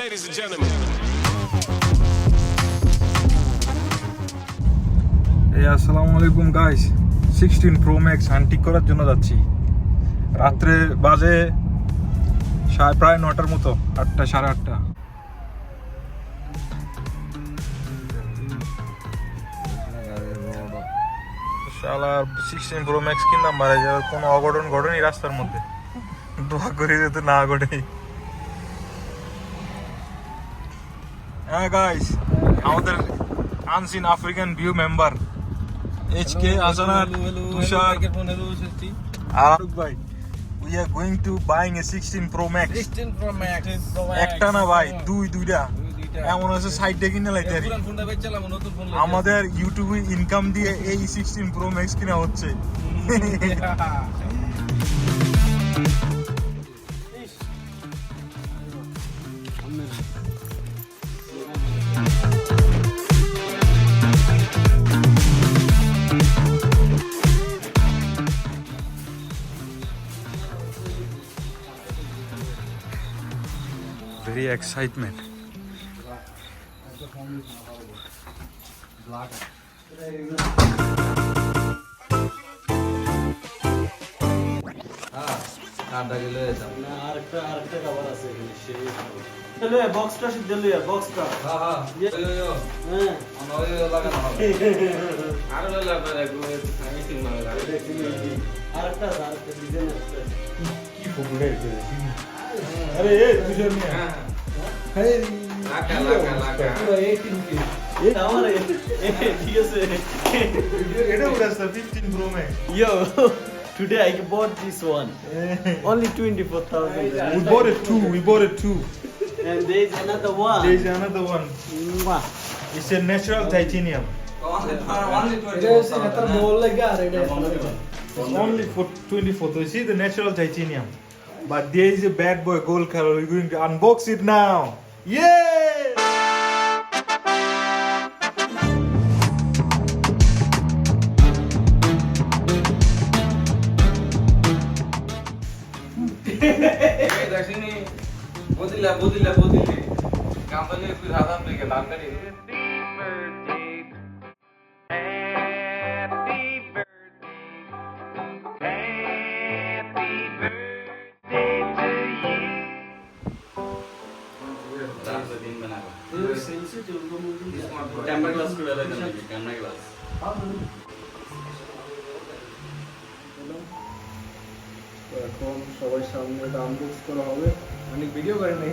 Ladies and gentlemen. আসসালামু আলাইকুম guys 16 pro max হান্টিং করার জন্য যাচ্ছি। রাত্রে বাজে প্রায় 9টার মতো, 8টা 8:30। শালা 16 প্রো ম্যাক্স কিনলাম মারা যাওয়ার কোনো অঘটন ঘটেনি রাস্তার মধ্যে, দোয়া করি যাতে না ঘটে। হ্যাঁ গাইস, আমাদের unseen African view member HK Asanar Tushar Aruk bhai, we are going to buying a 16 Pro Max. 16 Pro Max একটা না ভাই, দুইটা এমন আছে সাইডে কিনে লাইতে পারি। পুরান ফোনটা বেচলাম, নতুন ফোন আমাদের ইউটিউবে ইনকাম দিয়ে এই 16 Pro Max কিনা হচ্ছে। Very excitement. কার্ডটা গেলে যেতাম না, আরেকটা কভার আছে এখানে, সেই চলো বক্সটা সিদ্ধ লইয়া বক্সটা। হ্যাঁ হ্যাঁ হ্যাঁ আমরা ওই লাগানো হবে আরো লাগানো লাগবে আমি ঠিক না লাগে দেখি আরেকটা ডিজাইন আছে। কি ফটোটা এটা? আরে এই তুষার মিয়া, হ্যাঁ এই লাগা পুরো 18 পিস এটা আমার ঠিক আছে। এটা উড়াছে 15 Pro Max। Yo, today I bought this one. Only 24,000. We bought it two. And there is another one. There is another one. Mwah. It's a natural titanium. It's only for 24. So you see the natural titanium. But there is a bad boy gold color. We're going to unbox it now. Yeah! এই দেখনি বদিলা company ফির হাজার থেকে দাম করে temper glass করে দেন নাকি camera glass এখন সবার সামনে এটা আনবক্স করা হবে। অনেক ভিডিও করে নাই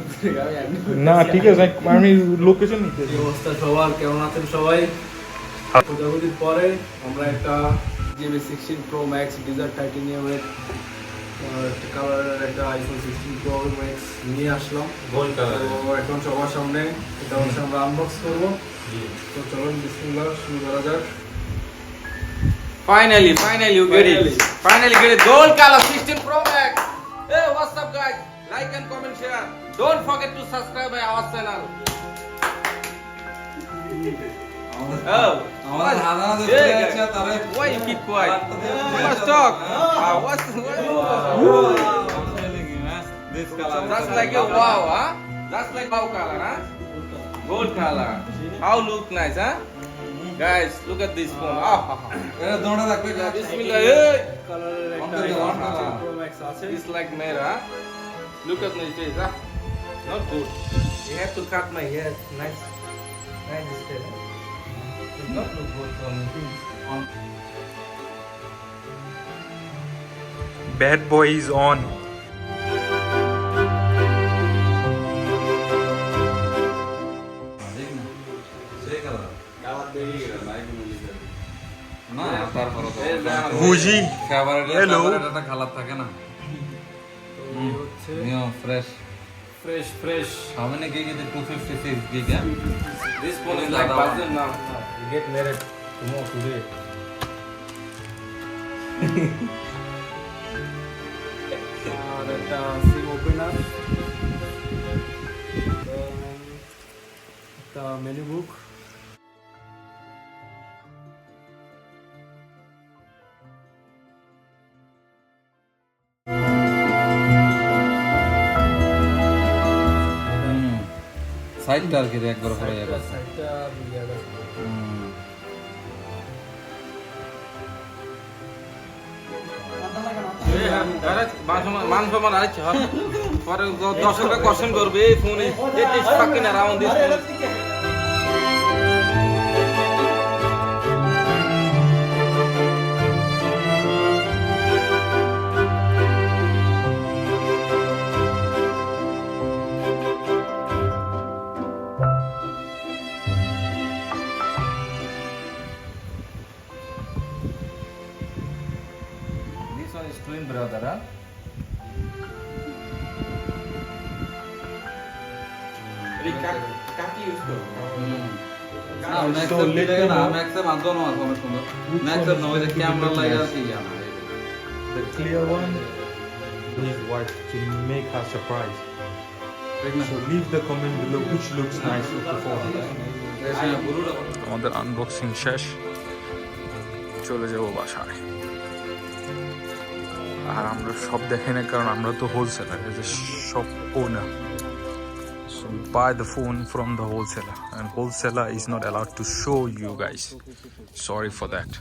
না ঠিক আছে, আমি লোকেশন নিতে কি অবস্থা সবার, কেমন আছেন সবাই? খোঁজাখুঁজির পরে আমরা একটা জিবি 16 প্রো ম্যাক্স ডিজার টাইটেনিয়ামের কালারের একটা আইফোন 16 প্রো ম্যাক্স নিয়ে আসলাম গোল্ড কালার। তো এখন সবার সামনে এটা হচ্ছে আমরা আনবক্স করব। তো চলুন বিসমিল্লাহ শুরু করা যাক। Finally, you get it. Finally get it. Gold color 16 Pro Max. Hey, what's up, guys? Like and comment, share. Don't forget to subscribe our channel. Oh, why you keep quiet? You must talk. This color. Just like a wow, huh? Just like wow color, huh? Gold color. How look nice, huh? Guys, look at this phone. এটা দোড়া রাখবে। Bismillah. Hey. কালারের একটা pro max আছে। It's like mirror. Look at my face, huh? Not good. You have to cut my hair. Nice style. It not look good for me. Bad boy is on. Fuji. Hello. এটা colour থাকে না নিও fresh how many gig is it? 256 gig, yeah? This phone is like buzzing now. You get married tomorrow today. আর একটা সিম opener, একটা menu বুক, সাইডটা আর কি একবার করে যাবে সাইডটা ইয়াটা মান সম্মান আরেকছে পরে দর্শকরা কোশ্চেন করবে এই ফোনে it is fucking around this This one is twin brother, huh? The clear one is what to make her surprise. So leave the comment below which looks nice with the phone. আমাদের unboxing শেষ, চলে যাবো বাসায়। আর আমরা সব দেখে না, কারণ আমরা তো wholesaler, as a shop owner. So we buy the phone from the wholesaler, and wholesaler is not allowed to show you guys. Sorry for that.